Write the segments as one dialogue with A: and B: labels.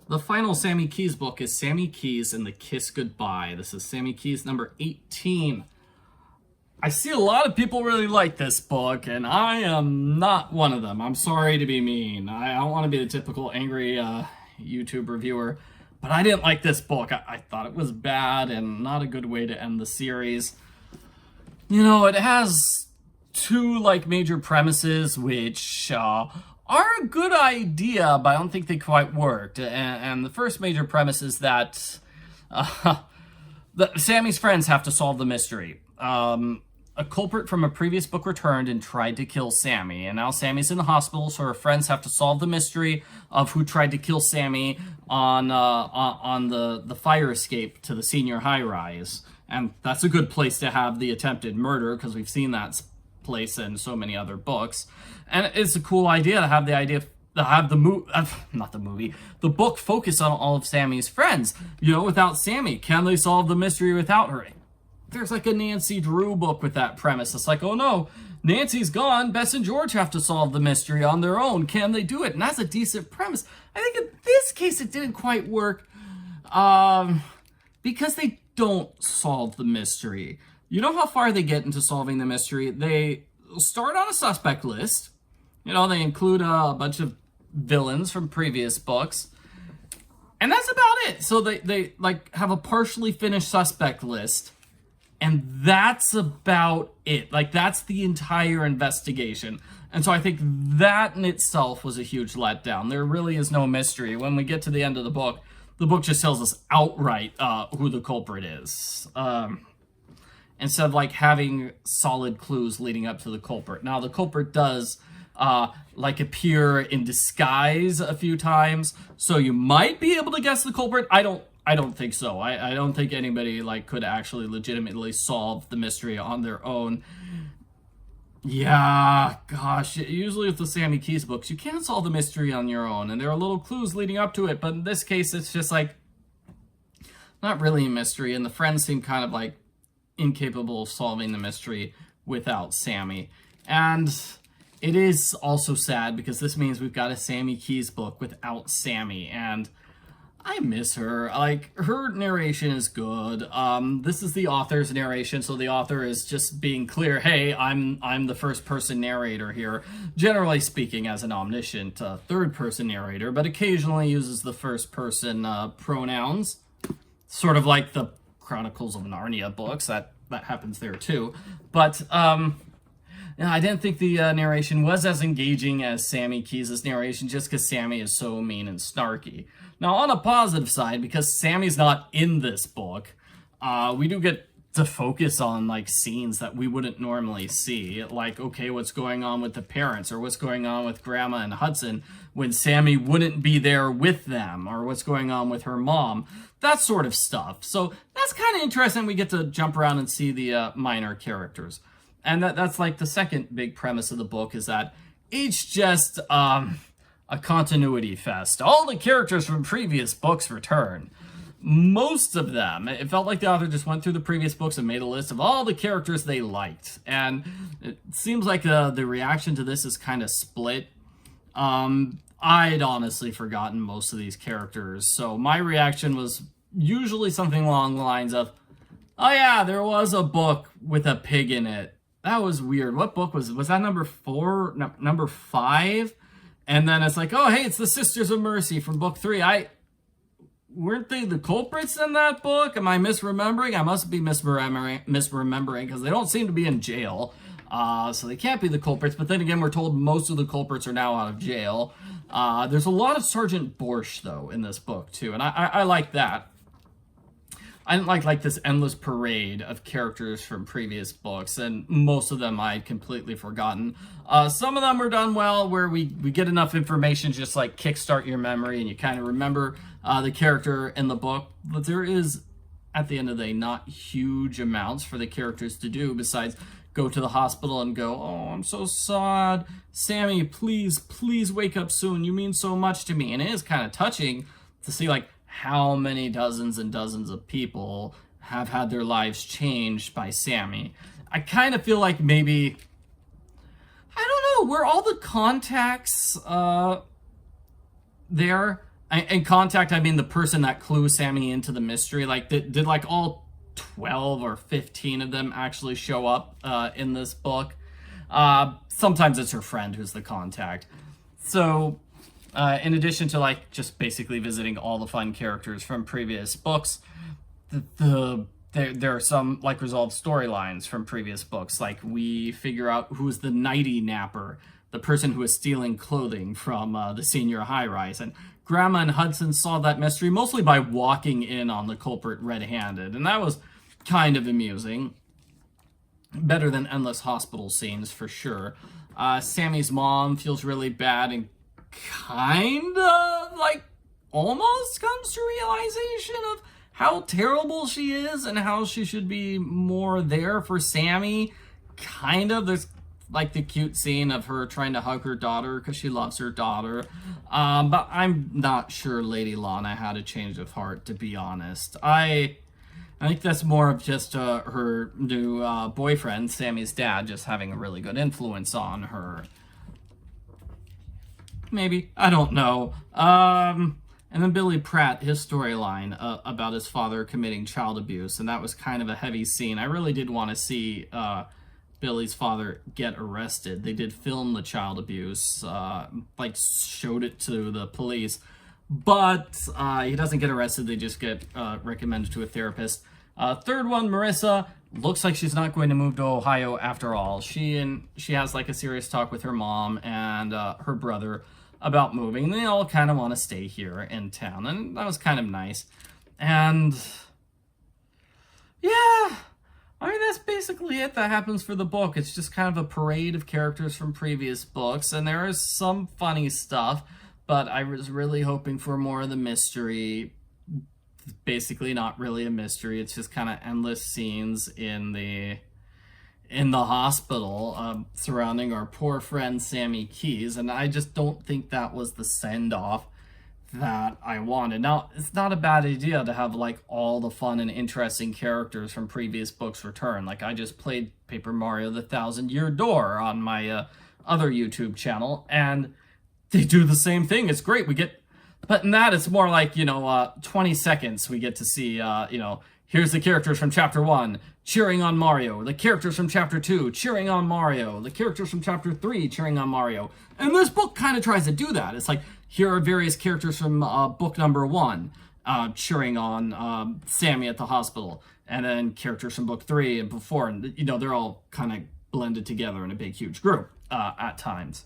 A: The final Sammy Keys book is Sammy Keys and the Kiss Goodbye. This is Sammy Keys number 18. I see a lot of people really like this book, and I am not one of them. I'm sorry to be mean. I don't want to be the typical angry YouTube reviewer, but I didn't like this book. I thought it was bad and not a good way to end the series. You know, it has two major premises which are a good idea, but I don't think they quite worked. And the first major premise is that Sammy's friends have to solve the mystery. A culprit from a previous book returned and tried to kill Sammy, and now Sammy's in the hospital, so her friends have to solve the mystery of who tried to kill Sammy on the fire escape to the senior high-rise. And that's a good place to have the attempted murder, because we've seen that place in so many other books. And it's a cool idea to have the book focus on all of Sammy's friends. You know, without Sammy, can they solve the mystery without her? There's like a Nancy Drew book with that premise. It's like, oh no, Nancy's gone, Bess and George have to solve the mystery on their own. Can they do it? And that's a decent premise. I think in this case it didn't quite work because they don't solve the mystery. You know how far they get into solving the mystery? They start on a suspect list. You know, they include a bunch of villains from previous books. And that's about it. So they have a partially finished suspect list. And that's about it. That's the entire investigation. And so I think that in itself was a huge letdown. There really is no mystery. When we get to the end of the book just tells us outright who the culprit is. Instead of having solid clues leading up to the culprit. Now, the culprit does appear in disguise a few times, so you might be able to guess the culprit. I don't think so. I don't think anybody could actually legitimately solve the mystery on their own. Yeah, gosh, usually with the Sammy Keys books, you can't solve the mystery on your own, and there are little clues leading up to it, but in this case, it's just not really a mystery, and the friends seem kind of incapable of solving the mystery without Sammy. And it is also sad because this means we've got a Sammy Keys book without Sammy, and I miss her. Her narration is good. This is the author's narration, so the author is just being clear, hey, I'm the first person narrator here, generally speaking as an omniscient third person narrator, but occasionally uses the first person pronouns, sort of like the Chronicles of Narnia books. That happens there too. But I didn't think the narration was as engaging as Sammy Keys' narration, just because Sammy is so mean and snarky. Now, on a positive side, because Sammy's not in this book, we do get to focus on scenes that we wouldn't normally see. Okay, what's going on with the parents, or what's going on with Grandma and Hudson when Sammy wouldn't be there with them, or what's going on with her mom, that sort of stuff. So that's kind of interesting. We get to jump around and see the minor characters. And that's the second big premise of the book, is that it's just a continuity fest. All the characters from previous books return. Most of them. It felt like the author just went through the previous books and made a list of all the characters they liked. And it seems like the reaction to this is kind of split. I'd honestly forgotten most of these characters, so my reaction was usually something along the lines of, oh yeah, there was a book with a pig in it. That was weird. What book was that? Number 4? Number 5? And then it's oh, hey, it's the Sisters of Mercy from book 3. Weren't they the culprits in that book? Am I misremembering? I must be misremembering because they don't seem to be in jail. So they can't be the culprits. But then again, we're told most of the culprits are now out of jail. There's a lot of Sergeant Borscht, though, in this book, too. And I like that. I didn't like this endless parade of characters from previous books, and most of them I'd completely forgotten. Some of them were done well, where we get enough information just kickstart your memory, and you kind of remember the character in the book. But there is, at the end of the day, not huge amounts for the characters to do besides go to the hospital and go, oh, I'm so sad. Sammy, please wake up soon. You mean so much to me. And it is kind of touching to see how many dozens and dozens of people have had their lives changed by Sammy. I kind of feel like maybe, I don't know, were all the contacts there In Contact, I mean the person that clues Sammy into the mystery. Like, did like all 12 or 15 of them actually show up in this book? Sometimes it's her friend who's the contact. So, in addition to like just basically visiting all the fun characters from previous books, there are some like resolved storylines from previous books. Like, we figure out who's the nighty napper, the person who is stealing clothing from the senior high-rise. And Grandma and Hudson solved that mystery mostly by walking in on the culprit red-handed, and that was kind of amusing. Better than endless hospital scenes, for sure. Sammy's mom feels really bad and kind of, like, almost comes to realization of how terrible she is and how she should be more there for Sammy. Kind of. There's like the cute scene of her trying to hug her daughter because she loves her daughter. But I'm not sure Lady Lana had a change of heart, to be honest. I think that's more of just her new boyfriend, Sammy's dad, just having a really good influence on her. Maybe. I don't know. And then Billy Pratt, his storyline about his father committing child abuse, and that was kind of a heavy scene. I really did want to see Billy's father get arrested. They did film the child abuse, like showed it to the police, but he doesn't get arrested. They just get recommended to a therapist. Third one, Marissa, looks like she's not going to move to Ohio after all. She has like a serious talk with her mom and her brother about moving. They all kind of want to stay here in town, and that was kind of nice. And yeah, I mean, that's basically it that happens for the book. It's just kind of a parade of characters from previous books, and there is some funny stuff, but I was really hoping for more of the mystery. Basically not really a mystery. It's just kind of endless scenes in the hospital surrounding our poor friend Sammy Keys, and I just don't think that was the send-off that I wanted. Now, it's not a bad idea to have like all the fun and interesting characters from previous books return. Like, I just played Paper Mario: The Thousand-Year Door on my other YouTube channel, and they do the same thing. It's great. But in that, it's more like, 20 seconds we get to see, here's the characters from Chapter 1 cheering on Mario, the characters from Chapter 2 cheering on Mario, the characters from Chapter 3 cheering on Mario. And this book kind of tries to do that. It's like, here are various characters from book number 1 cheering on Sammy at the hospital, and then characters from book 3 and book 4, and, they're all kind of blended together in a big, huge group at times.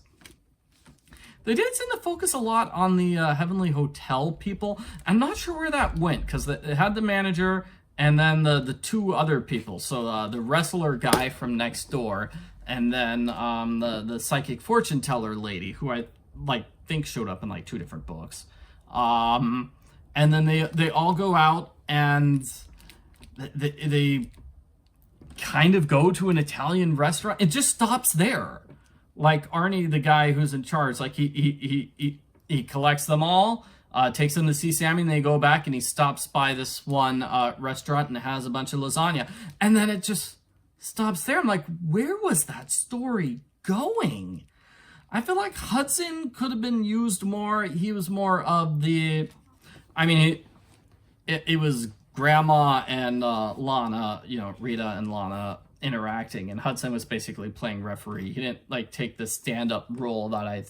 A: They did seem to focus a lot on the Heavenly Hotel people. I'm not sure where that went, because it had the manager and then the two other people. So the wrestler guy from next door, and then the psychic fortune teller lady, who I think showed up in like 2 different books. And then they all go out and they kind of go to an Italian restaurant. It just stops there. Like, Arnie, the guy who's in charge, like, he collects them all, takes them to see Sammy, and they go back, and he stops by this one restaurant and has a bunch of lasagna. And then it just stops there. I'm like, where was that story going? I feel like Hudson could have been used more. He was more of the... I mean, it was Grandma and Lana, Rita and Lana interacting, and Hudson was basically playing referee. He didn't take the stand-up role that I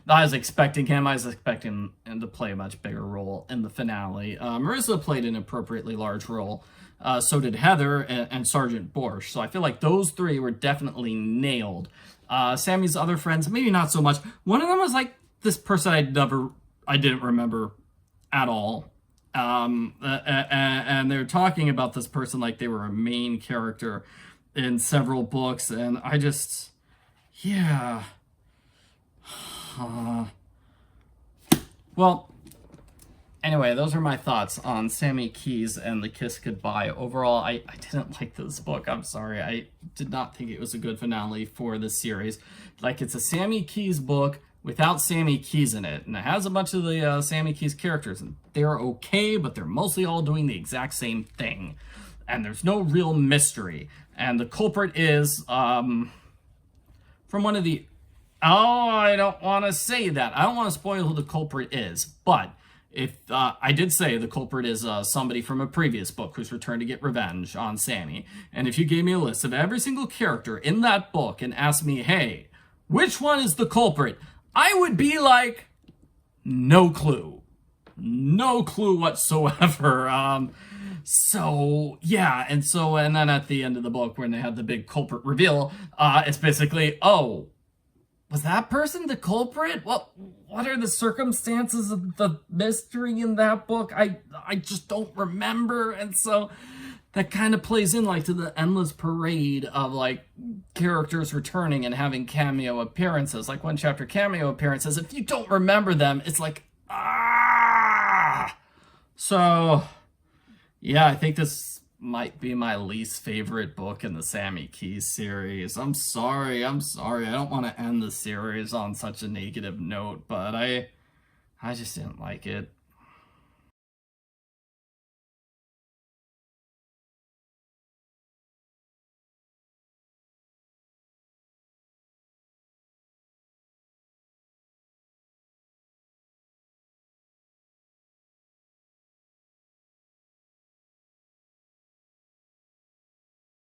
A: was expecting him. I was expecting him to play a much bigger role in the finale. Marissa played an appropriately large role. So did Heather and Sergeant Borsch. So I feel like those 3 were definitely nailed. Sammy's other friends, maybe not so much. One of them was like this person I didn't remember at all. And they're talking about this person like they were a main character in several books, and I just, yeah. Well, anyway, those are my thoughts on Sammy Keys and The Kiss Goodbye. Overall, I didn't like this book. I'm sorry. I did not think it was a good finale for the series. Like, it's a Sammy Keys book without Sammy Keys in it, and it has a bunch of the Sammy Keys characters, and they're okay, but they're mostly all doing the exact same thing, and there's no real mystery. And the culprit is from one of the Oh, I don't want to say that. I don't want to spoil who the culprit is, but if I did say the culprit is somebody from a previous book who's returned to get revenge on Sammy, and if you gave me a list of every single character in that book and asked me, hey, which one is the culprit? I would be like, no clue. No clue whatsoever. So yeah, and then at the end of the book when they had the big culprit reveal, it's basically, oh, was that person the culprit? What are the circumstances of the mystery in that book? I just don't remember, and so that kind of plays in like to the endless parade of like characters returning and having cameo appearances. Like one chapter cameo appearances. If you don't remember them, it's like So yeah, I think this might be my least favorite book in the Sammy Keys series. I'm sorry. I don't want to end the series on such a negative note, but I just didn't like it.